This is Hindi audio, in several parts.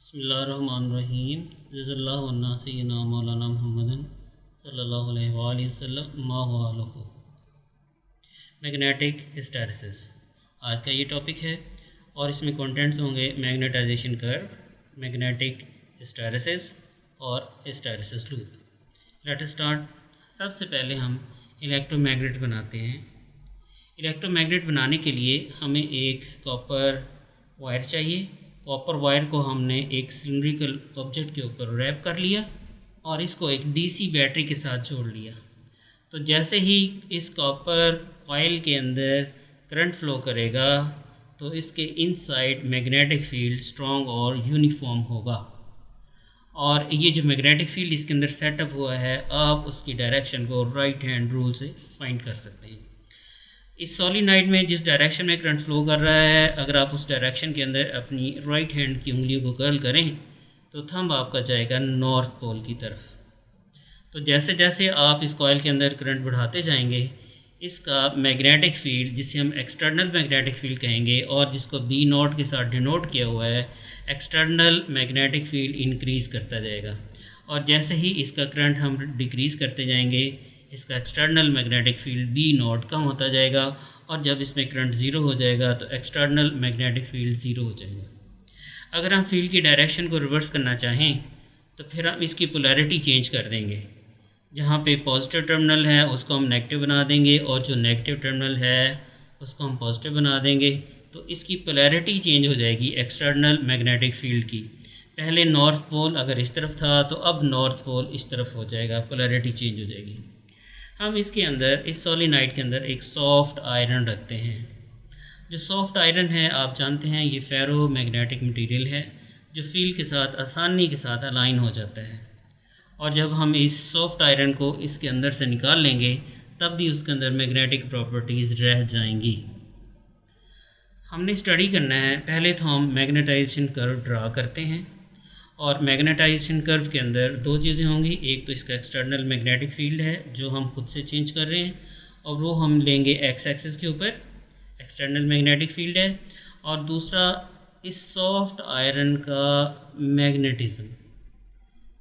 बिस्मिल्लाहिर्रहमानिर्रहीम जज़ल्लाहु अन्ना सय्यिदना मौलाना मुहम्मदन सल्लल्लाहु अलैहि वसल्लम माहुआलहु। मैग्नेटिक हिस्टैरिसीस आज का ये टॉपिक है और इसमें कंटेंट्स होंगे मैग्नेटाइजेशन कर्व, मैग्नेटिक हिस्टैरिसीस और hysteresis loop. Let us start. सबसे पहले हम इलेक्ट्रोमैग्नेट बनाते हैं। इलेक्ट्रोमैग्नेट बनाने के लिए हमें एक कॉपर वायर चाहिए। कॉपर वायर को हमने एक सिलिंड्रिकल ऑब्जेक्ट के ऊपर रैप कर लिया और इसको एक डीसी बैटरी के साथ जोड़ लिया। तो जैसे ही इस कॉपर कॉइल के अंदर करंट फ्लो करेगा तो इसके इनसाइड मैग्नेटिक फील्ड स्ट्रॉन्ग और यूनिफॉर्म होगा और ये जो मैग्नेटिक फील्ड इसके अंदर सेटअप हुआ है आप उसकी डायरेक्शन को राइट हैंड रूल से फाइंड कर सकते हैं। इस सॉलिनॉइड में जिस डायरेक्शन में करंट फ्लो कर रहा है, अगर आप उस डायरेक्शन के अंदर अपनी राइट हैंड की उंगलियों को कर्ल करें तो थंब आपका जाएगा नॉर्थ पोल की तरफ। तो जैसे जैसे आप इस कॉइल के अंदर करंट बढ़ाते जाएंगे इसका मैग्नेटिक फील्ड, जिसे हम एक्सटर्नल मैग्नेटिक फील्ड कहेंगे और जिसको बी नॉट के साथ डिनोट किया हुआ है, एक्सटर्नल मैग्नेटिक फील्ड इंक्रीज़ करता जाएगा और जैसे ही इसका करंट हम डिक्रीज़ करते जाएंगे इसका external magnetic field B naught कम होता जाएगा और जब इसमें करंट ज़ीरो हो जाएगा तो एक्सटर्नल मैग्नेटिक फील्ड ज़ीरो हो जाएगा। अगर हम फील्ड की डायरेक्शन को रिवर्स करना चाहें तो फिर हम इसकी पोलैरिटी चेंज कर देंगे। जहाँ पे पॉजिटिव टर्मिनल है उसको हम नेगेटिव बना देंगे और जो नेगेटिव टर्मिनल है उसको हम पॉजिटिव बना देंगे। तो इसकी पोलैरिटी चेंज हो जाएगी एक्सटर्नल मैग्नेटिक फील्ड की। पहले नॉर्थ पोल अगर इस तरफ था तो अब नॉर्थ पोल इस तरफ हो जाएगा, पोलैरिटी चेंज हो जाएगी। हम इसके अंदर, इस सॉलिनॉइड के अंदर एक सॉफ्ट आयरन रखते हैं। जो सॉफ्ट आयरन है आप जानते हैं ये फेरो मैग्नेटिक मटेरियल है जो फील्ड के साथ आसानी के साथ अलाइन हो जाता है और जब हम इस सॉफ्ट आयरन को इसके अंदर से निकाल लेंगे तब भी उसके अंदर मैग्नेटिक प्रॉपर्टीज़ रह जाएंगी। हमने स्टडी करना है, पहले तो हम मैग्नेटाइजेशन कर्व ड्रा करते हैं और मैग्नेटाइजेशन कर्व के अंदर दो चीज़ें होंगी। एक तो इसका एक्सटर्नल मैग्नेटिक फील्ड है जो हम खुद से चेंज कर रहे हैं और वो हम लेंगे एक्स एक्सिस के ऊपर, एक्सटर्नल मैग्नेटिक फील्ड है। और दूसरा इस सॉफ्ट आयरन का मैग्नेटिज़म,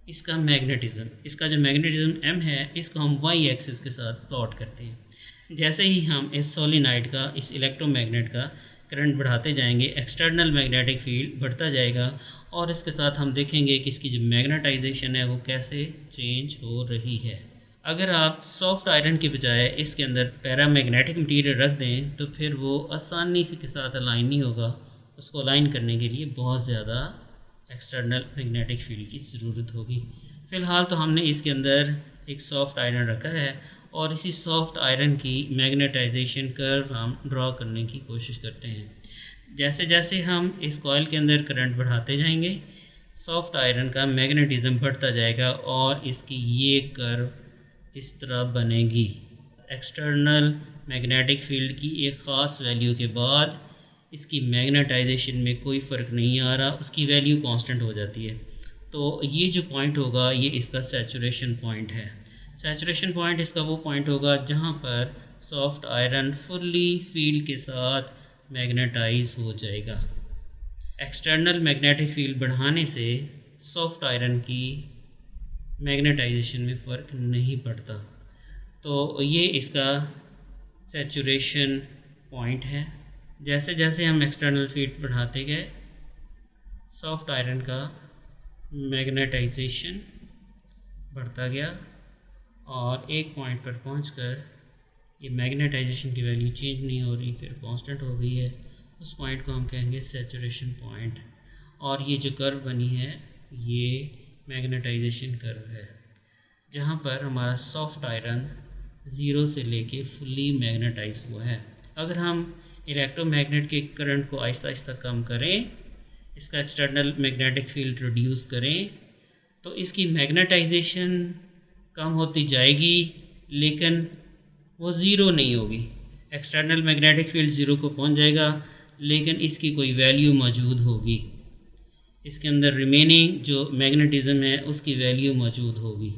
इसका जो मैग्नेटिज़म m है इसको हम वाई एक्सिस के साथ प्लॉट करते हैं। जैसे ही हम इस सॉलिनॉइड का, इस इलेक्ट्रोमैग्नेट का करंट बढ़ाते जाएंगे एक्सटर्नल मैग्नेटिक फील्ड बढ़ता जाएगा और इसके साथ हम देखेंगे कि इसकी जो मैग्नेटाइजेशन है वो कैसे चेंज हो रही है। अगर आप सॉफ्ट आयरन के बजाय इसके अंदर पैरामैग्नेटिक मटेरियल रख दें तो फिर वो आसानी से के साथ अलाइन नहीं होगा। उसको अलाइन करने के लिए बहुत ज़्यादा एक्सटर्नल मैग्नेटिक फील्ड की ज़रूरत होगी। फ़िलहाल तो हमने इसके अंदर एक सॉफ्ट आयरन रखा है और इसी सॉफ्ट आयरन की मैग्नेटाइजेशन कर्व हम ड्रॉ करने की कोशिश करते हैं। जैसे जैसे हम इस कॉइल के अंदर करंट बढ़ाते जाएंगे सॉफ्ट आयरन का मैग्नेटिज़म बढ़ता जाएगा और इसकी ये कर्व इस तरह बनेगी। एक्सटर्नल मैग्नेटिक फील्ड की एक ख़ास वैल्यू के बाद इसकी मैग्नेटाइजेशन में कोई फ़र्क नहीं आ रहा, उसकी वैल्यू कांस्टेंट हो जाती है। तो ये जो पॉइंट होगा ये इसका सैचुरेशन पॉइंट है। सैचुरेशन पॉइंट इसका वो पॉइंट होगा जहाँ पर सॉफ्ट आयरन फुल्ली फील्ड के साथ मैग्नेटाइज हो जाएगा। एक्सटर्नल मैग्नेटिक फील्ड बढ़ाने से सॉफ्ट आयरन की मैग्नेटाइजेशन में फ़र्क नहीं पड़ता। तो ये इसका सैचुरेशन पॉइंट है। जैसे जैसे हम एक्सटर्नल फील्ड बढ़ाते गए सॉफ्ट आयरन का मैग्नेटाइजेशन बढ़ता गया और एक पॉइंट पर पहुंचकर ये मैग्नेटाइजेशन की वैल्यू चेंज नहीं हो रही, फिर कांस्टेंट हो गई है। उस पॉइंट को हम कहेंगे सैचुरेशन पॉइंट। और ये जो कर्व बनी है ये मैग्नेटाइजेशन कर्व है जहाँ पर हमारा सॉफ्ट आयरन ज़ीरो से लेके फुल्ली मैग्नेटाइज हुआ है। अगर हम इलेक्ट्रोमैग्नेट के करंट को आहिस्ता आहिस्ता कम करें, इसका एक्सटर्नल मैग्नेटिक फील्ड रिड्यूस करें तो इसकी मैग्नेटाइजेशन कम होती जाएगी लेकिन वो ज़ीरो नहीं होगी। एक्सटर्नल मैग्नेटिक फील्ड ज़ीरो को पहुंच जाएगा लेकिन इसकी कोई वैल्यू मौजूद होगी, इसके अंदर रिमेनिंग जो मैग्नेटिज़म है उसकी वैल्यू मौजूद होगी।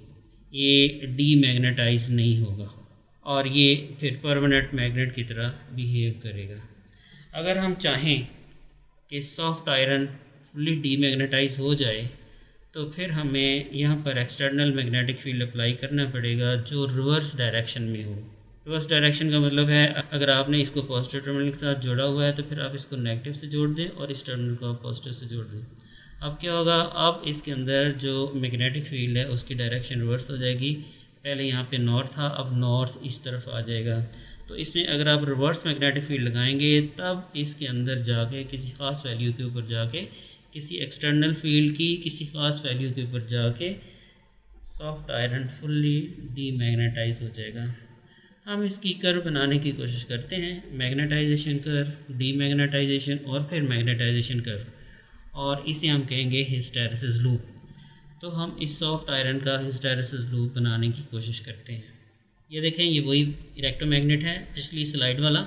ये डीमैग्नेटाइज नहीं होगा और ये फिर परमानेंट मैग्नेट की तरह बिहेव करेगा। अगर हम चाहें कि सॉफ्ट आयरन फुली डीमैग्नेटाइज हो जाए तो फिर हमें यहाँ पर एक्सटर्नल मैग्नेटिक फील्ड अप्लाई करना पड़ेगा जो रिवर्स डायरेक्शन में हो। रिवर्स डायरेक्शन का मतलब है अगर आपने इसको पॉजिटिव टर्मिनल के साथ जोड़ा हुआ है तो फिर आप इसको नेगेटिव से जोड़ दें और इस टर्मिनल को आप पॉजिटिव से जोड़ दें। अब क्या होगा, अब इसके अंदर जो मैग्नेटिक फील्ड है उसकी डायरेक्शन रिवर्स हो जाएगी। पहले यहाँ पे नॉर्थ था, अब नॉर्थ इस तरफ आ जाएगा। तो इसमें अगर आप रिवर्स मैग्नेटिक फील्ड लगाएंगे तब इसके अंदर जाके किसी ख़ास वैल्यू के ऊपर जाके, किसी एक्सटर्नल फील्ड की किसी ख़ास वैल्यू के ऊपर जाके सॉफ्ट आयरन फुल्ली डीमैग्नेटाइज हो जाएगा। हम इसकी कर्व बनाने की कोशिश करते हैं, मैग्नेटाइजेशन कर्व, डीमैग्नेटाइजेशन और फिर मैग्नेटाइजेशन कर्व, और इसे हम कहेंगे हिस्टैरिसीस लूप। तो हम इस सॉफ्ट आयरन का हिस्टैरिसीस लूप बनाने की कोशिश करते हैं। ये देखें, ये वही इलेक्ट्रोमैग्नेट है पिछली स्लाइड वाला।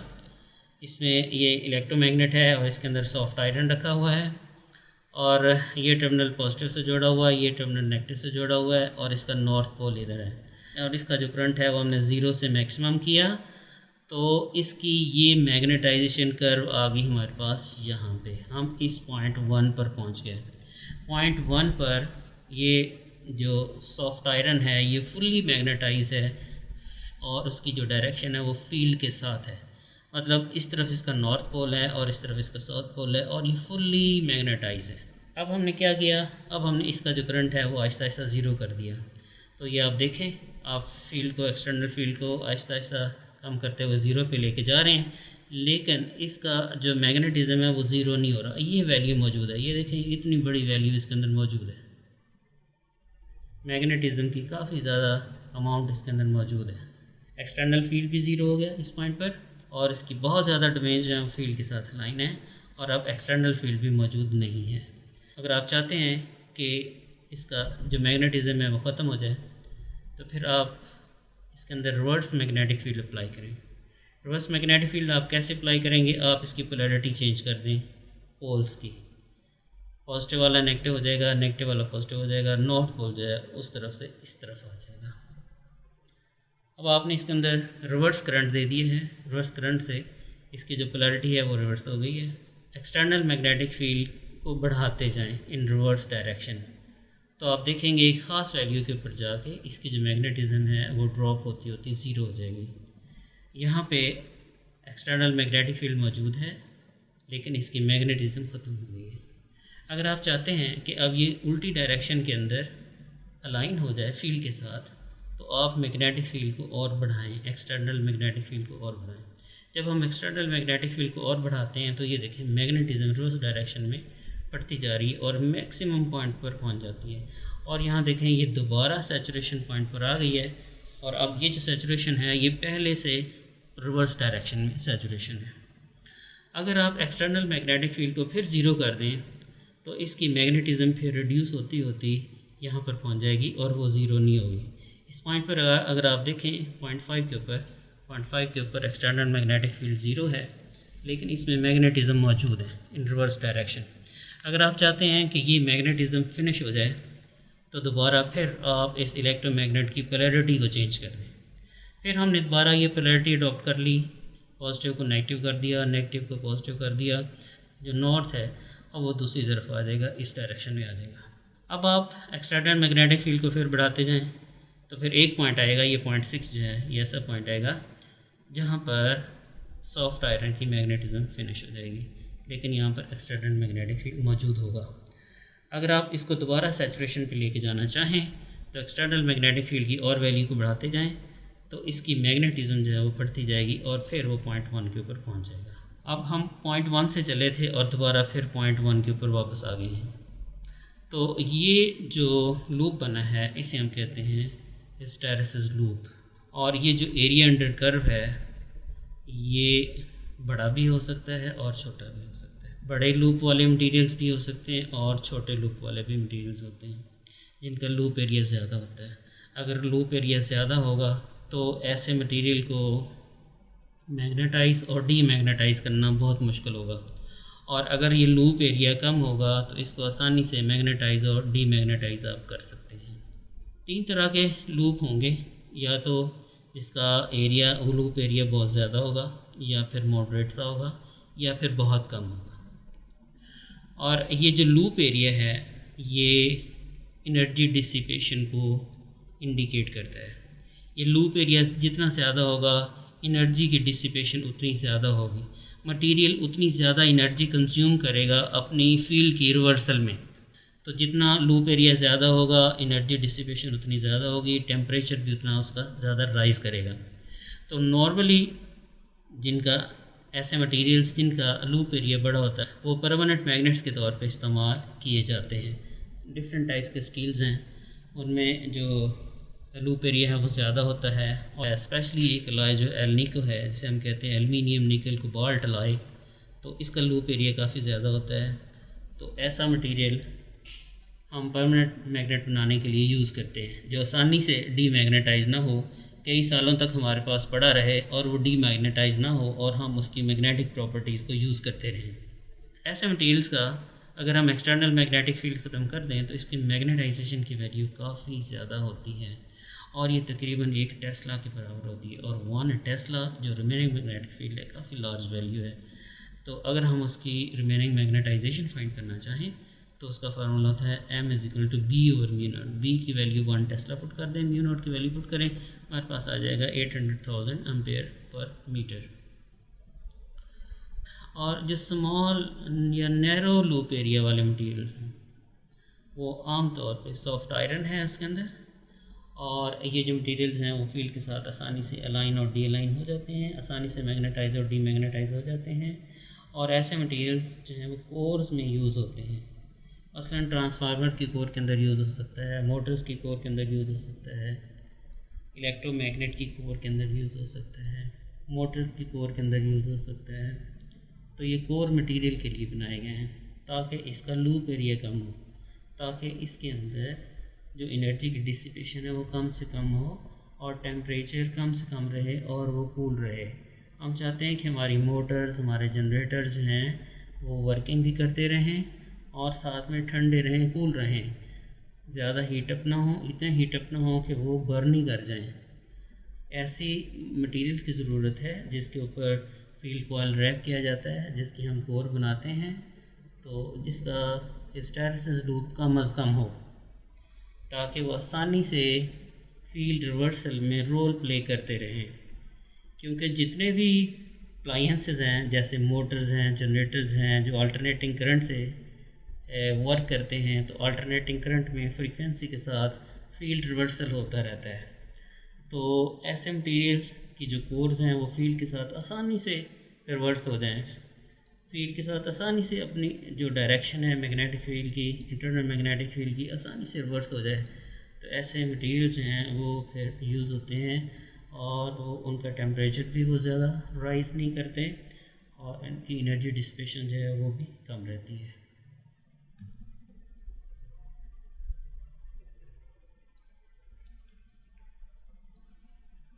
इसमें ये इलेक्ट्रोमैग्नेट है और इसके अंदर सॉफ्ट आयरन रखा हुआ है और ये टर्मिनल पॉजिटिव से जोड़ा हुआ है, ये टर्मिनल नेगेटिव से जोड़ा हुआ है और इसका नॉर्थ पोल इधर है और इसका जो करंट है वो हमने 0 से मैक्सिमम किया। तो इसकी ये मैग्नेटाइजेशन कर्व आ गई हमारे पास यहाँ पे। हम इस पॉइंट 1 पर पहुँच गए। पॉइंट 1 पर ये जो सॉफ्ट आयरन है ये फुल्ली मैग्नेटाइज है और उसकी जो डायरेक्शन है वो फील्ड के साथ है। मतलब इस तरफ इसका नॉर्थ पोल है और इस तरफ इसका साउथ पोल है और ये फुल्ली मैग्नेटाइज है। अब हमने क्या किया, अब हमने इसका जो करंट है वो आहिस्ता आहिस्ता 0 कर दिया। तो ये आप देखें, आप फील्ड को, एक्सटर्नल फील्ड को आहिस्ता आहिस्ता कम करते हुए 0 पे लेके जा रहे हैं, लेकिन इसका जो मैग्नेटिज्म है वो 0 नहीं हो रहा। ये वैल्यू मौजूद है, ये देखें इतनी बड़ी वैल्यू इसके अंदर मौजूद है। मैग्नेटिज्म की काफ़ी ज़्यादा अमाउंट इसके अंदर मौजूद है। एक्सटर्नल फील्ड भी 0 हो गया इस पॉइंट पर और इसकी बहुत ज़्यादा डैमेज जो है फील्ड के साथ लाइन है और अब एक्सटर्नल फील्ड भी मौजूद नहीं है। अगर आप चाहते हैं कि इसका जो मैग्नेटिज्म है वो ख़त्म हो जाए तो फिर आप इसके अंदर रिवर्स मैग्नेटिक फील्ड अप्लाई करें। रिवर्स मैग्नेटिक फील्ड आप कैसे अप्लाई करेंगे, आप इसकी पोलैरिटी चेंज कर दें पोल्स की। पॉजिटिव वाला नेगेटिव हो जाएगा, नेगेटिव वाला पॉजिटिव हो जाएगा, नॉर्थ पोल जो है उस तरफ से इस तरफ आ जाएगा। अब आपने इसके अंदर रिवर्स करंट दे दिए हैं, रिवर्स करंट से इसकी जो पोलैरिटी है वो रिवर्स हो गई है। एक्सटर्नल मैग्नेटिक फील्ड को बढ़ाते जाएं इन रिवर्स डायरेक्शन, तो आप देखेंगे एक ख़ास वैल्यू के ऊपर जाके इसकी जो मैग्नेटिज्म है वो ड्रॉप होती होती 0 हो जाएगी। यहाँ पे एक्सटर्नल मैग्नेटिक फील्ड मौजूद है लेकिन इसकी मैग्नेटिज्म ख़त्म हो गई है। अगर आप चाहते हैं कि अब ये उल्टी डायरेक्शन के अंदर अलाइन हो जाए फील्ड के साथ तो आप मैग्नेटिक फील्ड को और बढ़ाएं, एक्सटर्नल मैग्नेटिक फील्ड को और बढ़ाएं। जब हम एक्सटर्नल मैग्नेटिक फील्ड को और बढ़ाते हैं तो ये देखें मैग्नेटिज्म रिवर्स डायरेक्शन में बढ़ती जा रही है और मैक्सिमम पॉइंट पर पहुंच जाती है। और यहाँ देखें ये दोबारा सैचुरेशन पॉइंट पर आ गई है और अब ये जो सैचुरेशन है ये पहले से रिवर्स डायरेक्शन में सैचुरेशन है। अगर आप एक्सटर्नल मैग्नेटिक फील्ड को फिर 0 कर दें तो इसकी मैग्नेटिज्म फिर रिड्यूस होती होती यहाँ पर पहुँच जाएगी और वो 0 नहीं होगी। इस पॉइंट पर अगर आप देखें पॉइंट 5 के ऊपर एक्सटर्नल मैग्नेटिक फील्ड 0 है लेकिन इसमें मैग्नेटिज्म मौजूद है इन रिवर्स डायरेक्शन। अगर आप चाहते हैं कि ये मैग्नेटिज्म फिनिश हो जाए तो दोबारा फिर आप इस इलेक्ट्रोमैग्नेट की पोलैरिटी को चेंज कर दें। फिर हमने दोबारा ये पोलैरिटी अडॉप्ट कर ली, पॉजिटिव को नेगेटिव कर दिया, नेगेटिव को पॉजिटिव कर दिया। जो नॉर्थ है अब वो दूसरी तरफ आ जाएगा, इस डायरेक्शन में आ जाएगा। अब आप एक्सटर्नल मैग्नेटिक फील्ड को फिर बढ़ाते जाएं तो फिर एक पॉइंट आएगा, ये पॉइंट 6 जो है ये ऐसा पॉइंट आएगा जहाँ पर सॉफ्ट आयरन की मैग्नेटिज्म फिनिश हो जाएगी लेकिन यहाँ पर एक्सटर्नल मैग्नेटिक फील्ड मौजूद होगा। अगर आप इसको दोबारा सैचुरेशन पे लेके जाना चाहें तो एक्सटर्नल मैग्नेटिक फील्ड की और वैल्यू को बढ़ाते जाएं तो इसकी मैग्नेटिज्म जो है वो बढ़ती जाएगी और फिर वो पॉइंट 1 के ऊपर पहुँच जाएगा। अब हम पॉइंट 1 से चले थे और दोबारा फिर पॉइंट 1 के ऊपर वापस आ गए हैं। तो ये जो लूप बना है इसे हम कहते हैं हिस्टैरिसीस लूप। और ये जो एरिया अंडर कर्व है ये बड़ा भी हो सकता है और छोटा भी हो सकता है। बड़े लूप वाले मटेरियल्स भी हो सकते हैं और छोटे लूप वाले भी मटेरियल्स होते हैं जिनका लूप एरिया ज़्यादा होता है। अगर लूप एरिया ज़्यादा होगा तो ऐसे मटेरियल को मैग्नेटाइज और डीमैग्नेटाइज करना बहुत मुश्किल होगा और अगर ये लूप एरिया कम होगा तो इसको आसानी से मैग्नेटाइज और डीमैग्नेटाइज आप कर सकते हैं। 3 तरह के लूप होंगे, या तो इसका एरिया लूप एरिया बहुत ज़्यादा होगा या फिर मॉडरेट सा होगा या फिर बहुत कम होगा। और ये जो लूप एरिया है ये एनर्जी डिसिपेशन को इंडिकेट करता है। ये लूप एरिया जितना ज़्यादा होगा एनर्जी की डिसिपेशन उतनी ज़्यादा होगी, मटेरियल उतनी ज़्यादा एनर्जी कंज्यूम करेगा अपनी फील्ड की रिवर्सल में। तो जितना लूप एरिया ज़्यादा होगा एनर्जी डिसिपेशन उतनी ज़्यादा होगी, टेम्परेचर भी उतना उसका ज़्यादा राइज़ करेगा। तो नॉर्मली जिनका ऐसे मटेरियल्स जिनका लूप एरिया बड़ा होता है वो परमानेंट मैग्नेट्स के तौर पे इस्तेमाल किए जाते हैं। डिफरेंट टाइप्स के स्टील्स हैं, उनमें जो लूप एरिया है वो ज़्यादा होता है। और स्पेशली एक अलॉय जो एल्निको है, जिसे हम कहते हैं एल्युमिनियम निकल कोबाल्ट अलॉय, तो इसका लूप एरिया काफ़ी ज़्यादा होता है। तो ऐसा मटेरियल हम परमानेंट मैग्नेट बनाने के लिए यूज़ करते हैं, जो आसानी से डीमैग्नेटाइज ना हो, कई सालों तक हमारे पास पड़ा रहे और वो डीमैग्नेटाइज ना हो और हम उसकी मैग्नेटिक प्रॉपर्टीज़ को यूज़ करते रहें। ऐसे मटेरियल्स का अगर हम एक्सटर्नल मैग्नेटिक फील्ड ख़त्म कर दें तो इसकी मैग्नेटाइजेशन की वैल्यू काफ़ी ज़्यादा होती है और ये तकरीबन 1 टेस्ला के बराबर होती है। और 1 टेस्ला जो रिमेनिंग मैग्नेटिक फील्ड है काफ़ी लार्ज वैल्यू है। तो अगर हम उसकी रिमेनिंग मैग्नेटाइजेशन फाइंड करना चाहें तो उसका फार्मूला होता है m=b/μ0। b की वैल्यू 1 टेस्ला पुट कर दें, μ0 की वैल्यू पुट करें, हमारे पास आ जाएगा 800,000 एम्पेयर पर मीटर। और जो स्मॉल या नैरो लूप एरिया वाले मटेरियल्स हैं वो आम तौर पे सॉफ्ट आयरन है उसके अंदर, और ये जो मटेरियल्स हैं वो फील्ड के साथ आसानी से अलाइन और डी अलाइन हो जाते हैं, आसानी से मैग्नेटाइज और डीमैग्नेटाइज हो जाते हैं। और ऐसे मटेरियल्स जो हैं वो कोर्स में यूज़ होते हैं। मसलन ट्रांसफार्मर की कोर के अंदर यूज़ हो सकता है, मोटर्स की कोर के अंदर यूज़ हो सकता है, इलेक्ट्रोमैग्नेट की कोर के अंदर यूज़ हो सकता है, मोटर्स की कोर के अंदर यूज़ हो सकता है। तो ये कोर मटेरियल के लिए बनाए गए हैं ताकि इसका लूप एरिया कम हो, ताकि इसके अंदर जो एनर्जी की डिसिपेशन है वो कम से कम हो और टेम्परेचर कम से कम रहे और वो कूल रहे। हम चाहते हैं कि हमारी मोटर्स, हमारे जनरेटर्स हैं वो वर्किंग भी करते रहें और साथ में ठंडे रहें, कूल रहें, ज़्यादा हीटअप ना हो, इतने हीटअप ना हो कि वो बर्न ही कर जाएं। ऐसी मटेरियल्स की ज़रूरत है जिसके ऊपर फील्ड कॉइल रैप किया जाता है, जिसकी हम कोर बनाते हैं, तो जिसका हिस्टैरिसीस लूप कम अज़ कम हो ताकि वो आसानी से फील्ड रिवर्सल में रोल प्ले करते रहें। क्योंकि जितने भी अप्लायंसेस हैं जैसे मोटर्स हैं, जनरेटर्स हैं, जो अल्टरनेटिंग करंट से वर्क करते हैं, तो अल्टरनेटिंग करंट में फ्रीक्वेंसी के साथ फील्ड रिवर्सल होता रहता है। तो ऐसे मटीरियल्स की जो कोर्स हैं वो फील्ड के साथ आसानी से रिवर्स हो जाएं, फील्ड के साथ आसानी से अपनी जो डायरेक्शन है मैग्नेटिक फील्ड की, इंटरनल मैग्नेटिक फील्ड की, आसानी से रिवर्स हो जाए। तो ऐसे मटेरियल्स हैं वो फिर यूज़ होते हैं और वो उनका टेम्परेचर भी वो ज़्यादा राइज़ नहीं करते और इनकी एनर्जी डिसिपेशन जो है वो भी कम रहती है।